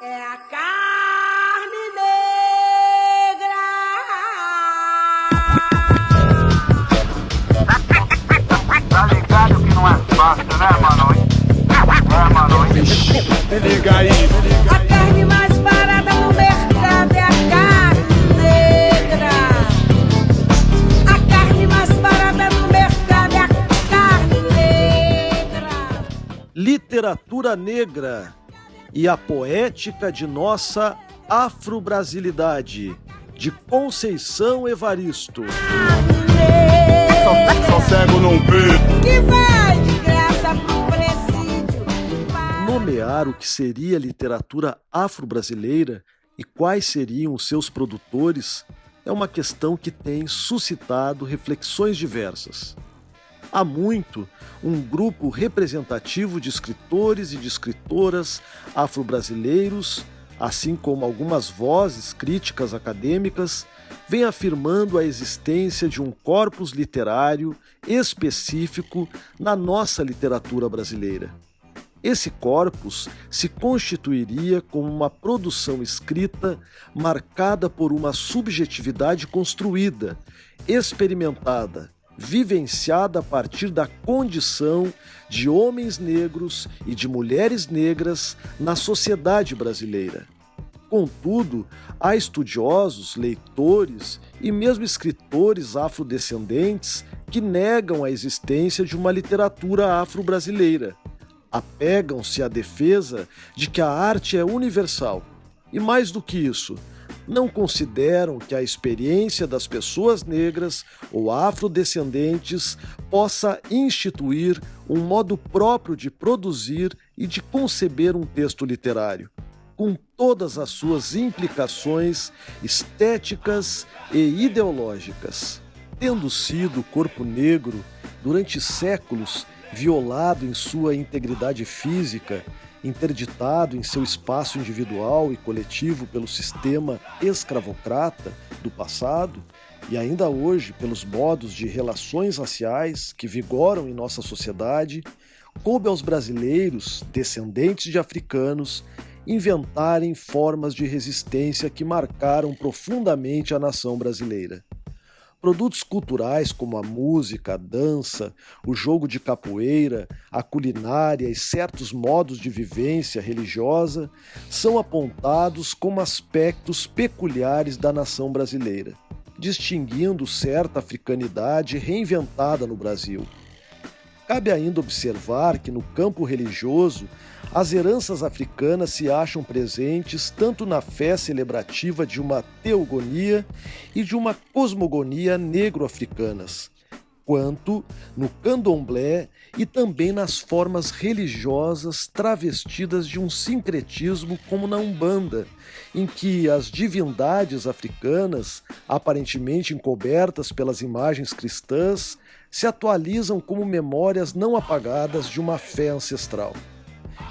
É a carne negra. Tá ligado que não é fácil, né, mano? É, mano. Liga aí. A carne mais barata no mercado é a carne negra. A carne mais barata no mercado é a carne negra. Literatura negra e a poética de nossa afro-brasilidade, de Conceição Evaristo. Só cego não vê. Que vai de graça pro presídio. Nomear o que seria a literatura afro-brasileira e quais seriam os seus produtores é uma questão que tem suscitado reflexões diversas. Há muito, um grupo representativo de escritores e de escritoras afro-brasileiros, assim como algumas vozes críticas acadêmicas, vem afirmando a existência de um corpus literário específico na nossa literatura brasileira. Esse corpus se constituiria como uma produção escrita marcada por uma subjetividade construída, experimentada, vivenciada a partir da condição de homens negros e de mulheres negras na sociedade brasileira. Contudo, há estudiosos, leitores e mesmo escritores afrodescendentes que negam a existência de uma literatura afro-brasileira. Apegam-se à defesa de que a arte é universal. E mais do que isso, não consideram que a experiência das pessoas negras ou afrodescendentes possa instituir um modo próprio de produzir e de conceber um texto literário, com todas as suas implicações estéticas e ideológicas. Tendo sido o corpo negro, durante séculos, violado em sua integridade física, interditado em seu espaço individual e coletivo pelo sistema escravocrata do passado e ainda hoje pelos modos de relações raciais que vigoram em nossa sociedade, coube aos brasileiros, descendentes de africanos, inventarem formas de resistência que marcaram profundamente a nação brasileira. Produtos culturais como a música, a dança, o jogo de capoeira, a culinária e certos modos de vivência religiosa são apontados como aspectos peculiares da nação brasileira, distinguindo certa africanidade reinventada no Brasil. Cabe ainda observar que no campo religioso, as heranças africanas se acham presentes tanto na fé celebrativa de uma teogonia e de uma cosmogonia negro-africanas, quanto no candomblé e também nas formas religiosas travestidas de um sincretismo como na Umbanda, em que as divindades africanas, aparentemente encobertas pelas imagens cristãs, se atualizam como memórias não apagadas de uma fé ancestral.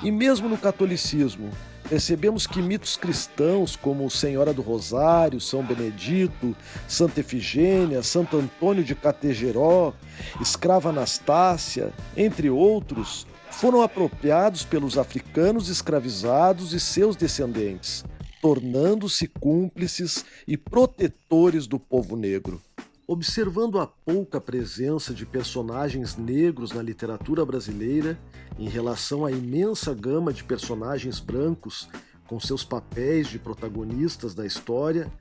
E mesmo no catolicismo, percebemos que mitos cristãos como Senhora do Rosário, São Benedito, Santa Efigênia, Santo Antônio de Categeró, Escrava Anastácia, entre outros, foram apropriados pelos africanos escravizados e seus descendentes, tornando-se cúmplices e protetores do povo negro. Observando a pouca presença de personagens negros na literatura brasileira, em relação à imensa gama de personagens brancos com seus papéis de protagonistas da história,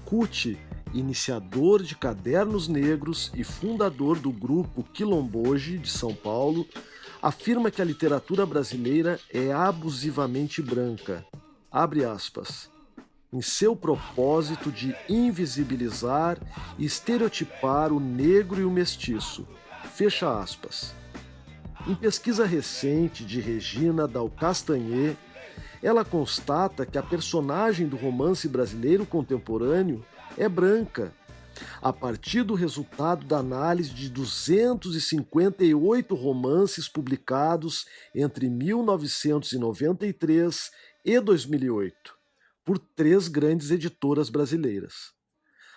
Kuti, iniciador de Cadernos Negros e fundador do grupo Quilomboje de São Paulo, afirma que a literatura brasileira é abusivamente branca. Abre aspas. Em seu propósito de invisibilizar e estereotipar o negro e o mestiço. Fecha aspas. Em pesquisa recente de Regina Dal Castanher, ela constata que a personagem do romance brasileiro contemporâneo é branca, a partir do resultado da análise de 258 romances publicados entre 1993 e 2008. Por 3 grandes editoras brasileiras.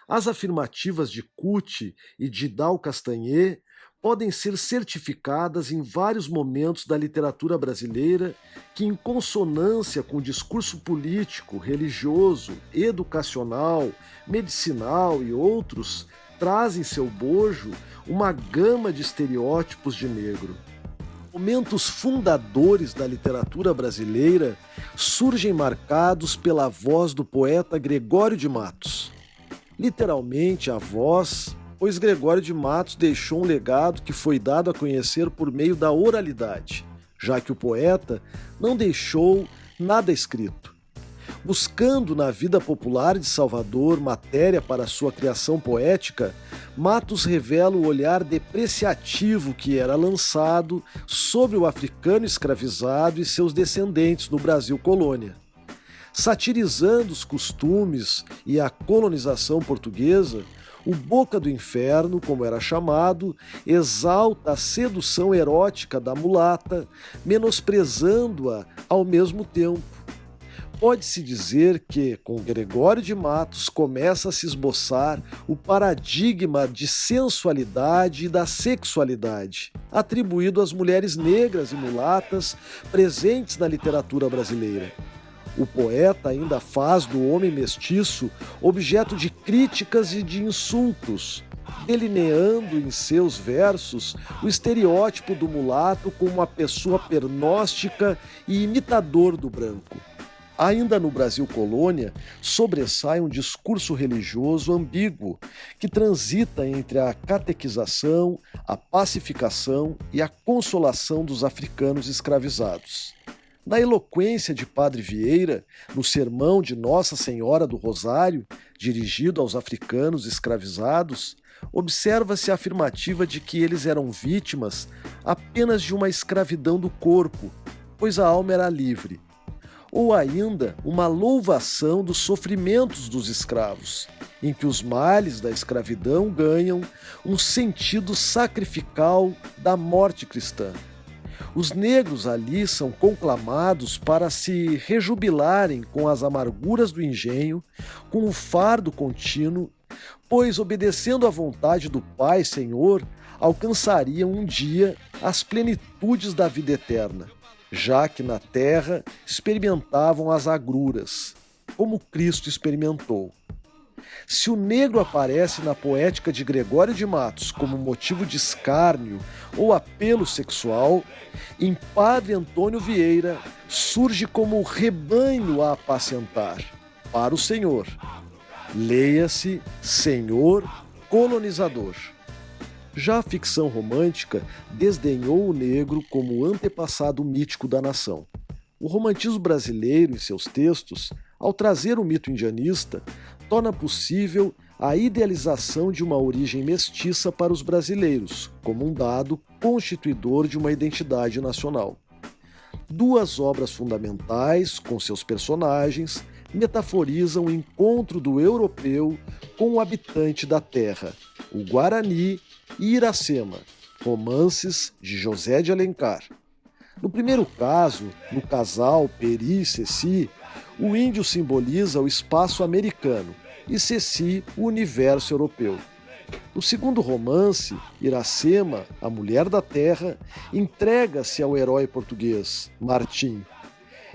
As afirmativas de Cuty e de Dal Castanhet podem ser certificadas em vários momentos da literatura brasileira que, em consonância com o discurso político, religioso, educacional, medicinal e outros, trazem em seu bojo uma gama de estereótipos de negro. Momentos fundadores da literatura brasileira surgem marcados pela voz do poeta Gregório de Matos. Literalmente a voz, pois Gregório de Matos deixou um legado que foi dado a conhecer por meio da oralidade, já que o poeta não deixou nada escrito. Buscando na vida popular de Salvador matéria para sua criação poética, Matos revela o olhar depreciativo que era lançado sobre o africano escravizado e seus descendentes no Brasil colônia. Satirizando os costumes e a colonização portuguesa, o Boca do Inferno, como era chamado, exalta a sedução erótica da mulata, menosprezando-a ao mesmo tempo. Pode-se dizer que, com Gregório de Matos, começa a se esboçar o paradigma de sensualidade e da sexualidade, atribuído às mulheres negras e mulatas presentes na literatura brasileira. O poeta ainda faz do homem mestiço objeto de críticas e de insultos, delineando em seus versos o estereótipo do mulato como uma pessoa pernóstica e imitador do branco. Ainda no Brasil colônia, sobressai um discurso religioso ambíguo que transita entre a catequização, a pacificação e a consolação dos africanos escravizados. Na eloquência de Padre Vieira, no sermão de Nossa Senhora do Rosário, dirigido aos africanos escravizados, observa-se a afirmativa de que eles eram vítimas apenas de uma escravidão do corpo, pois a alma era livre. Ou ainda uma louvação dos sofrimentos dos escravos, em que os males da escravidão ganham um sentido sacrificial da morte cristã. Os negros ali são conclamados para se rejubilarem com as amarguras do engenho, com o fardo contínuo, pois, obedecendo à vontade do Pai Senhor, alcançariam um dia as plenitudes da vida eterna, já que na terra experimentavam as agruras, como Cristo experimentou. Se o negro aparece na poética de Gregório de Matos como motivo de escárnio ou apelo sexual, em Padre Antônio Vieira surge como rebanho a apacentar, para o Senhor. Leia-se Senhor colonizador. Já a ficção romântica desdenhou o negro como antepassado mítico da nação. O romantismo brasileiro, em seus textos, ao trazer o mito indianista, torna possível a idealização de uma origem mestiça para os brasileiros, como um dado constituidor de uma identidade nacional. Duas obras fundamentais, com seus personagens, metaforizam o encontro do europeu com o habitante da terra, o Guarani e Iracema, romances de José de Alencar. No primeiro caso, no casal Peri e Ceci, o índio simboliza o espaço americano e Ceci o universo europeu. No segundo romance, Iracema, a mulher da terra, entrega-se ao herói português, Martim.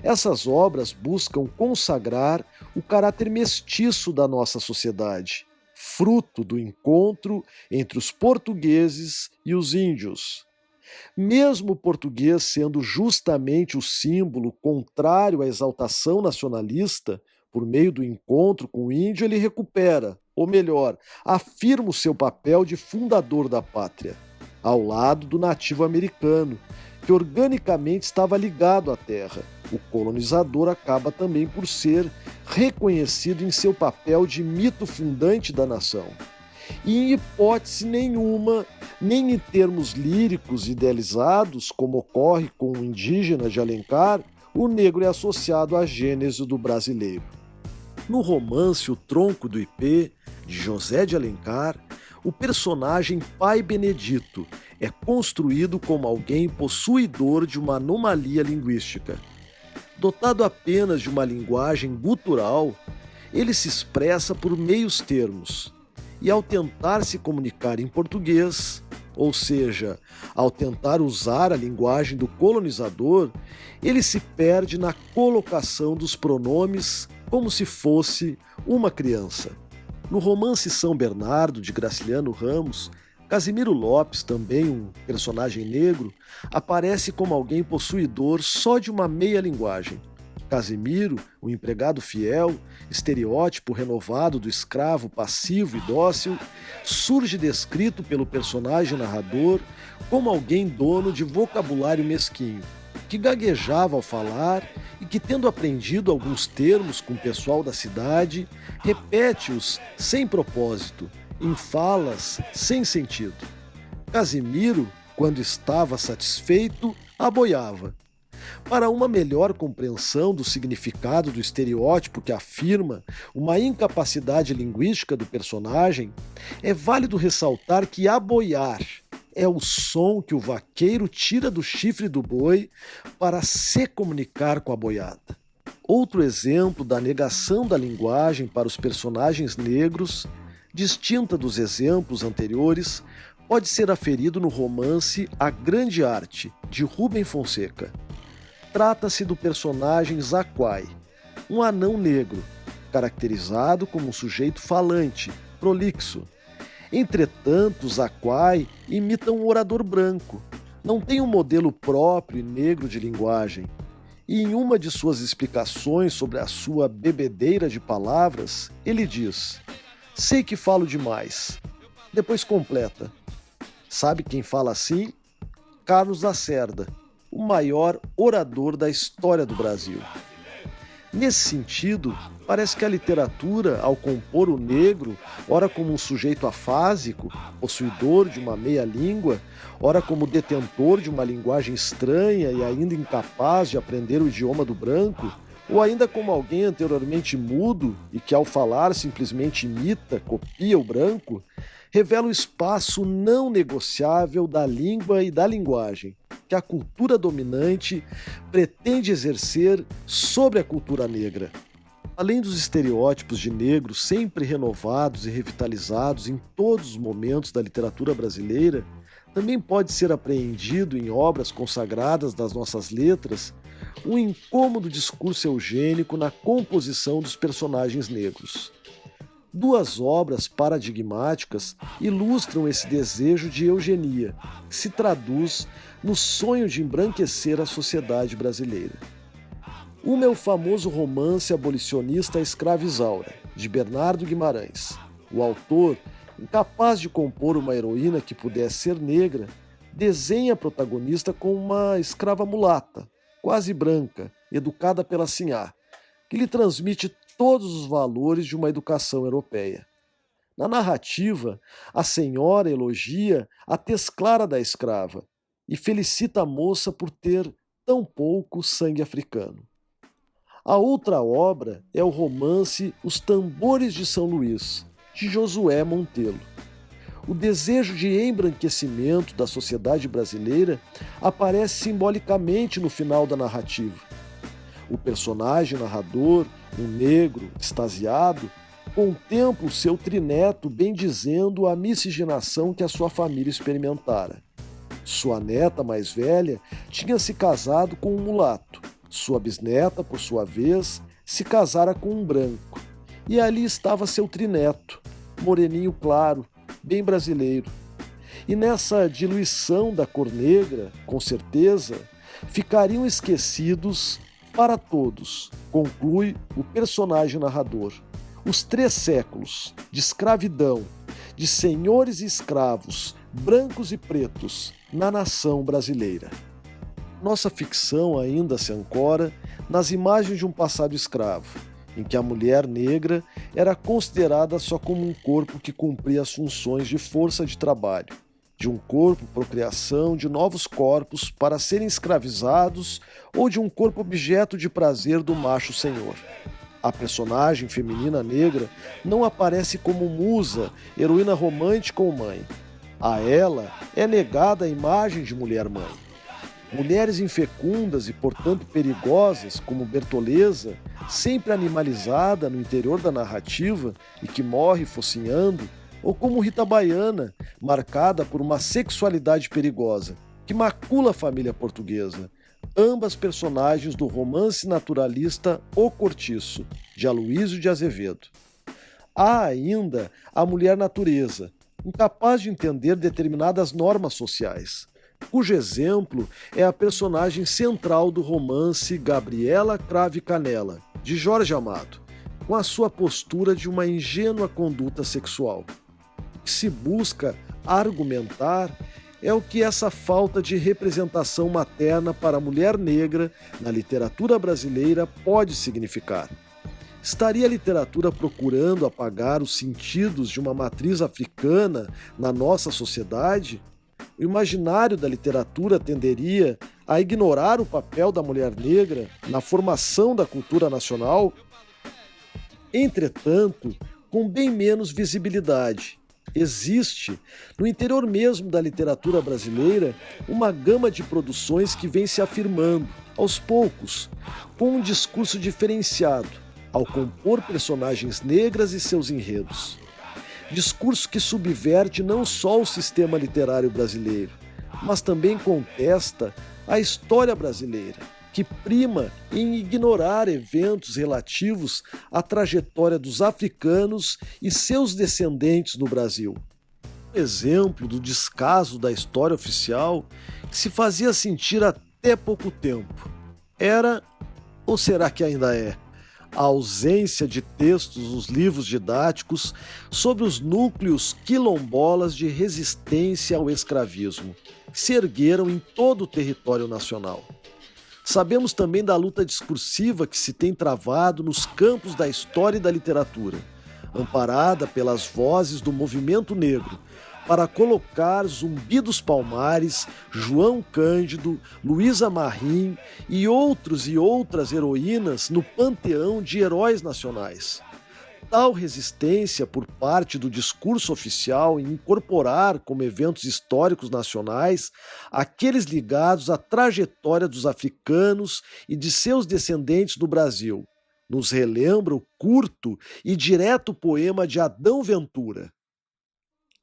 Essas obras buscam consagrar o caráter mestiço da nossa sociedade, fruto do encontro entre os portugueses e os índios. Mesmo o português sendo justamente o símbolo contrário à exaltação nacionalista, por meio do encontro com o índio ele recupera, ou melhor, afirma o seu papel de fundador da pátria, ao lado do nativo americano, que organicamente estava ligado à terra. O colonizador acaba também por ser reconhecido em seu papel de mito fundante da nação. E em hipótese nenhuma, nem em termos líricos idealizados, como ocorre com o indígena de Alencar, o negro é associado à gênese do brasileiro. No romance O Tronco do Ipê, de José de Alencar, o personagem Pai Benedito é construído como alguém possuidor de uma anomalia linguística. Dotado apenas de uma linguagem gutural, ele se expressa por meios termos, e ao tentar se comunicar em português, ou seja, ao tentar usar a linguagem do colonizador, ele se perde na colocação dos pronomes como se fosse uma criança. No romance São Bernardo, de Graciliano Ramos, Casimiro Lopes, também um personagem negro, aparece como alguém possuidor só de uma meia linguagem. Casimiro, o empregado fiel, estereótipo renovado do escravo passivo e dócil, surge descrito pelo personagem narrador como alguém dono de vocabulário mesquinho, que gaguejava ao falar e que, tendo aprendido alguns termos com o pessoal da cidade, repete-os sem propósito, em falas sem sentido. Casimiro, quando estava satisfeito, aboiava. Para uma melhor compreensão do significado do estereótipo que afirma uma incapacidade linguística do personagem, é válido ressaltar que aboiar é o som que o vaqueiro tira do chifre do boi para se comunicar com a boiada. Outro exemplo da negação da linguagem para os personagens negros, distinta dos exemplos anteriores, pode ser aferido no romance A Grande Arte, de Rubem Fonseca. Trata-se do personagem Zaquai, um anão negro, caracterizado como um sujeito falante, prolixo. Entretanto, Zaquai imita um orador branco, não tem um modelo próprio e negro de linguagem. E em uma de suas explicações sobre a sua bebedeira de palavras, ele diz: "Sei que falo demais." Depois completa: "Sabe quem fala assim? Carlos Lacerda, o maior orador da história do Brasil." Nesse sentido, parece que a literatura, ao compor o negro, ora como um sujeito afásico, possuidor de uma meia-língua, ora como detentor de uma linguagem estranha e ainda incapaz de aprender o idioma do branco, ou ainda como alguém anteriormente mudo e que ao falar simplesmente imita, copia o branco, revela o espaço não negociável da língua e da linguagem que a cultura dominante pretende exercer sobre a cultura negra. Além dos estereótipos de negros sempre renovados e revitalizados em todos os momentos da literatura brasileira, também pode ser apreendido em obras consagradas das nossas letras um incômodo discurso eugênico na composição dos personagens negros. Duas obras paradigmáticas ilustram esse desejo de eugenia, que se traduz no sonho de embranquecer a sociedade brasileira. Uma é o famoso romance abolicionista A Escrava Isaura, de Bernardo Guimarães. O autor, incapaz de compor uma heroína que pudesse ser negra, desenha a protagonista como uma escrava mulata, quase branca, educada pela sinhá, que lhe transmite todos os valores de uma educação europeia. Na narrativa, a senhora elogia a tez clara da escrava e felicita a moça por ter tão pouco sangue africano. A outra obra é o romance Os Tambores de São Luís, de Josué Montelo. O desejo de embranquecimento da sociedade brasileira aparece simbolicamente no final da narrativa. O personagem narrador, um negro extasiado, contempla o seu trineto bendizendo a miscigenação que a sua família experimentara. Sua neta mais velha tinha se casado com um mulato. Sua bisneta, por sua vez, se casara com um branco. E ali estava seu trineto, moreninho claro, bem brasileiro. E nessa diluição da cor negra, com certeza, ficariam esquecidos para todos, conclui o personagem narrador, os 3 séculos de escravidão, de senhores e escravos, brancos e pretos, na nação brasileira. Nossa ficção ainda se ancora nas imagens de um passado escravo, em que a mulher negra era considerada só como um corpo que cumpria as funções de força de trabalho, de um corpo procriação de novos corpos para serem escravizados ou de um corpo objeto de prazer do macho senhor. A personagem feminina negra não aparece como musa, heroína romântica ou mãe. A ela é negada a imagem de mulher-mãe. Mulheres infecundas e, portanto, perigosas, como Bertoleza, sempre animalizada no interior da narrativa e que morre focinhando, ou como Rita Baiana, marcada por uma sexualidade perigosa, que macula a família portuguesa, ambas personagens do romance naturalista O Cortiço, de Aloísio de Azevedo. Há ainda a mulher natureza, incapaz de entender determinadas normas sociais, cujo exemplo é a personagem central do romance Gabriela Cravo e Canela, de Jorge Amado, com a sua postura de uma ingênua conduta sexual. O que se busca argumentar é o que essa falta de representação materna para a mulher negra na literatura brasileira pode significar. Estaria a literatura procurando apagar os sentidos de uma matriz africana na nossa sociedade? O imaginário da literatura tenderia a ignorar o papel da mulher negra na formação da cultura nacional? Entretanto, com bem menos visibilidade. Existe, no interior mesmo da literatura brasileira, uma gama de produções que vem se afirmando, aos poucos, com um discurso diferenciado, ao compor personagens negras e seus enredos. Discurso que subverte não só o sistema literário brasileiro, mas também contesta a história brasileira, que prima em ignorar eventos relativos à trajetória dos africanos e seus descendentes no Brasil. Um exemplo do descaso da história oficial que se fazia sentir até pouco tempo era, ou será que ainda é, a ausência de textos nos livros didáticos sobre os núcleos quilombolas de resistência ao escravismo, que se ergueram em todo o território nacional. Sabemos também da luta discursiva que se tem travado nos campos da história e da literatura, amparada pelas vozes do movimento negro, para colocar Zumbi dos Palmares, João Cândido, Luísa Marim e outros e outras heroínas no panteão de heróis nacionais. Tal resistência por parte do discurso oficial em incorporar como eventos históricos nacionais aqueles ligados à trajetória dos africanos e de seus descendentes no Brasil, nos relembra o curto e direto poema de Adão Ventura.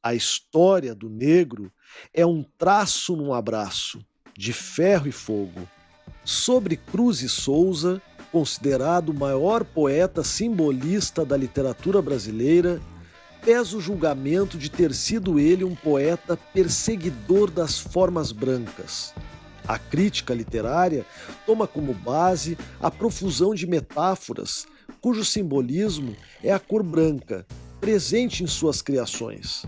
A história do negro é um traço num abraço, de ferro e fogo. Sobre Cruz e Souza, considerado o maior poeta simbolista da literatura brasileira, pesa o julgamento de ter sido ele um poeta perseguidor das formas brancas. A crítica literária toma como base a profusão de metáforas, cujo simbolismo é a cor branca, presente em suas criações.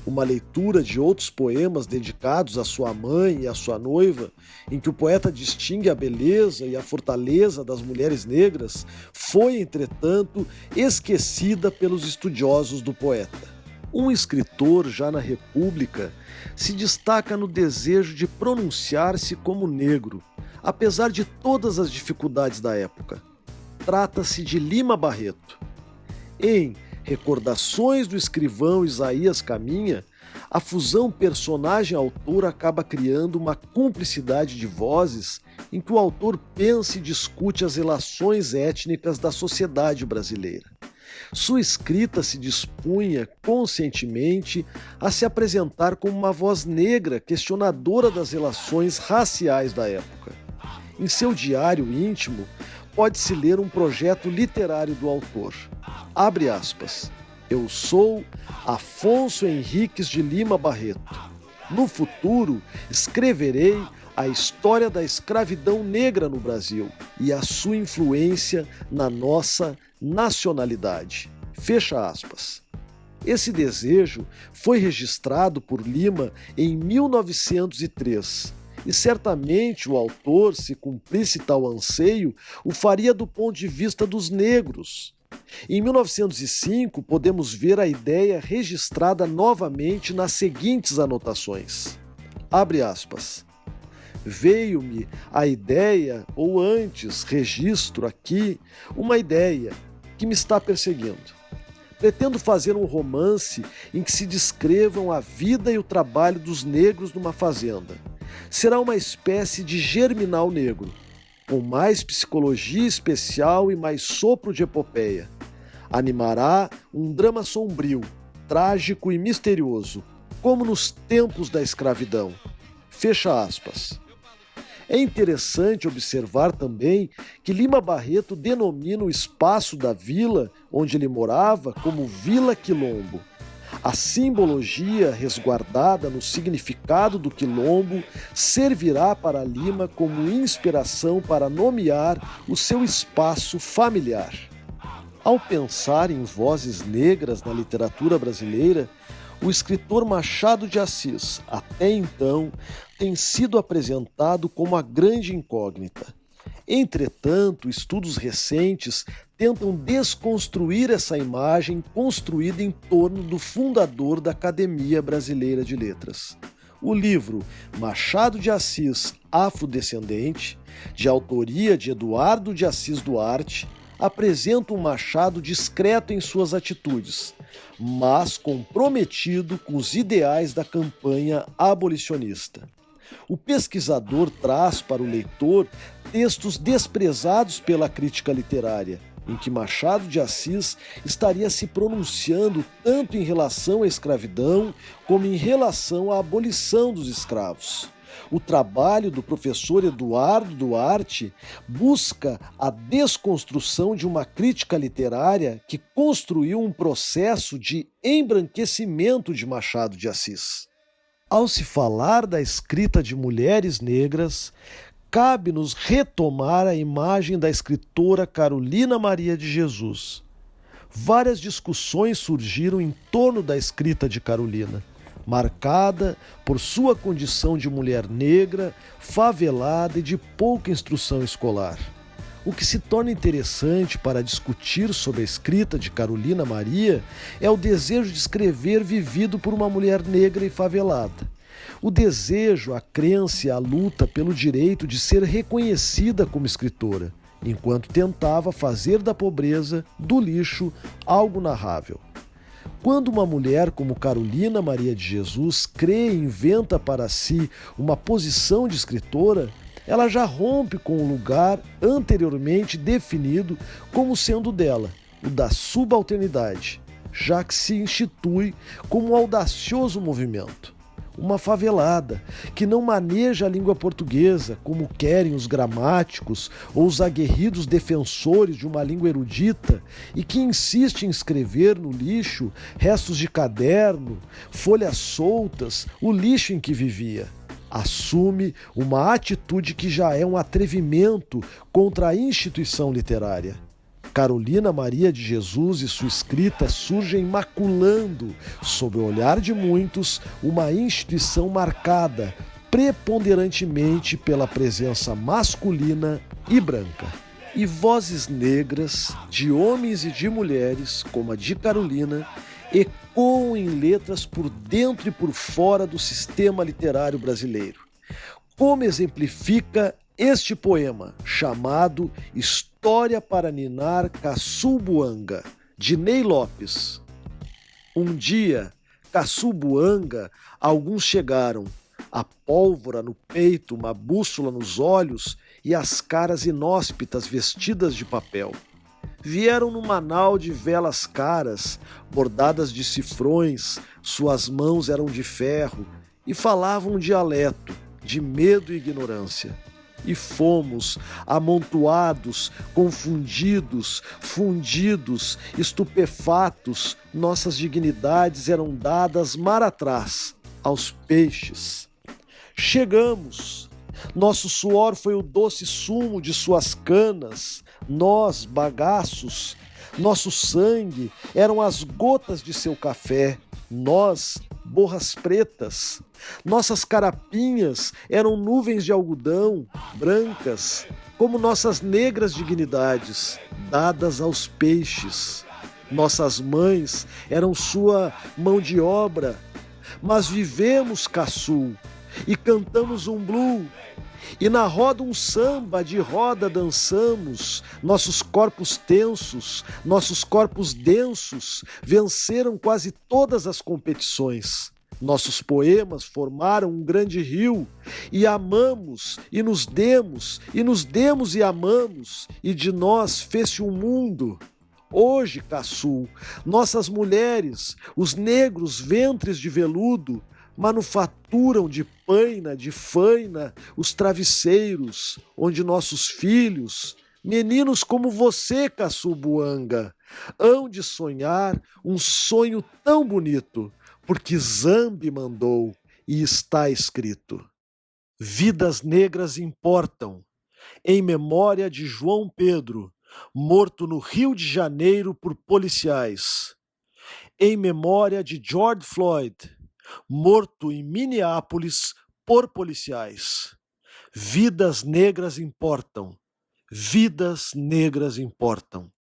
Uma leitura de outros poemas dedicados à sua mãe e à sua noiva, em que o poeta distingue a beleza e a fortaleza das mulheres negras, foi, entretanto, esquecida pelos estudiosos do poeta. Um escritor já na República se destaca no desejo de pronunciar-se como negro, apesar de todas as dificuldades da época. Trata-se de Lima Barreto. Em Recordações do escrivão Isaías Caminha, a fusão personagem-autor acaba criando uma cumplicidade de vozes em que o autor pensa e discute as relações étnicas da sociedade brasileira. Sua escrita se dispunha conscientemente a se apresentar como uma voz negra questionadora das relações raciais da época. Em seu diário íntimo, pode-se ler um projeto literário do autor. Abre aspas. Eu sou Afonso Henriques de Lima Barreto. No futuro, escreverei a história da escravidão negra no Brasil e a sua influência na nossa nacionalidade. Fecha aspas. Esse desejo foi registrado por Lima em 1903. E certamente o autor, se cumprisse tal anseio, o faria do ponto de vista dos negros. Em 1905, podemos ver a ideia registrada novamente nas seguintes anotações. Abre aspas. Veio-me a ideia, ou antes, registro aqui, uma ideia que me está perseguindo. Pretendo fazer um romance em que se descrevam a vida e o trabalho dos negros numa fazenda. Será uma espécie de Germinal Negro, com mais psicologia especial e mais sopro de epopeia. Animará um drama sombrio, trágico e misterioso, como nos tempos da escravidão. Fecha aspas. É interessante observar também que Lima Barreto denomina o espaço da vila onde ele morava como Vila Quilombo. A simbologia resguardada no significado do quilombo servirá para Lima como inspiração para nomear o seu espaço familiar. Ao pensar em vozes negras na literatura brasileira, o escritor Machado de Assis, até então, tem sido apresentado como a grande incógnita. Entretanto, estudos recentes tentam desconstruir essa imagem construída em torno do fundador da Academia Brasileira de Letras. O livro Machado de Assis, Afrodescendente, de autoria de Eduardo de Assis Duarte, apresenta um Machado discreto em suas atitudes, mas comprometido com os ideais da campanha abolicionista. O pesquisador traz para o leitor textos desprezados pela crítica literária, em que Machado de Assis estaria se pronunciando tanto em relação à escravidão como em relação à abolição dos escravos. O trabalho do professor Eduardo Duarte busca a desconstrução de uma crítica literária que construiu um processo de embranquecimento de Machado de Assis. Ao se falar da escrita de mulheres negras, cabe-nos retomar a imagem da escritora Carolina Maria de Jesus. Várias discussões surgiram em torno da escrita de Carolina, marcada por sua condição de mulher negra, favelada e de pouca instrução escolar. O que se torna interessante para discutir sobre a escrita de Carolina Maria é o desejo de escrever vivido por uma mulher negra e favelada. O desejo, a crença e a luta pelo direito de ser reconhecida como escritora, enquanto tentava fazer da pobreza, do lixo, algo narrável. Quando uma mulher como Carolina Maria de Jesus crê e inventa para si uma posição de escritora, ela já rompe com o lugar anteriormente definido como sendo dela, o da subalternidade, já que se institui como um audacioso movimento. Uma favelada, que não maneja a língua portuguesa como querem os gramáticos ou os aguerridos defensores de uma língua erudita e que insiste em escrever no lixo restos de caderno, folhas soltas, o lixo em que vivia. Assume uma atitude que já é um atrevimento contra a instituição literária. Carolina Maria de Jesus e sua escrita surgem maculando, sob o olhar de muitos, uma instituição marcada preponderantemente pela presença masculina e branca. E vozes negras, de homens e de mulheres, como a de Carolina, ecoam em letras por dentro e por fora do sistema literário brasileiro. Como exemplifica este poema, chamado História para Ninar Caçubuanga, de Ney Lopes. Um dia, Caçubuanga, alguns chegaram, a pólvora no peito, uma bússola nos olhos e as caras inóspitas vestidas de papel. Vieram no manau de velas caras, bordadas de cifrões, suas mãos eram de ferro e falavam um dialeto de medo e ignorância. E fomos amontoados, confundidos, fundidos, estupefatos, nossas dignidades eram dadas mar atrás, aos peixes. Chegamos, nosso suor foi o doce sumo de suas canas, nós, bagaços, nosso sangue eram as gotas de seu café, nós, borras pretas. Nossas carapinhas eram nuvens de algodão, brancas, como nossas negras dignidades, dadas aos peixes. Nossas mães eram sua mão de obra, mas vivemos caçu e cantamos um blu, e na roda um samba de roda dançamos, nossos corpos tensos, nossos corpos densos venceram quase todas as competições. Nossos poemas formaram um grande rio, e amamos, e nos demos, e nos demos e amamos, e de nós fez-se um mundo. Hoje, Caçul, nossas mulheres, os negros ventres de veludo, manufaturam de paina, de faina, os travesseiros, onde nossos filhos, meninos como você, Caçubuanga, hão de sonhar um sonho tão bonito, porque Zambi mandou e está escrito. Vidas negras importam, em memória de João Pedro, morto no Rio de Janeiro por policiais. Em memória de George Floyd, morto em Minneapolis por policiais. Vidas negras importam. Vidas negras importam.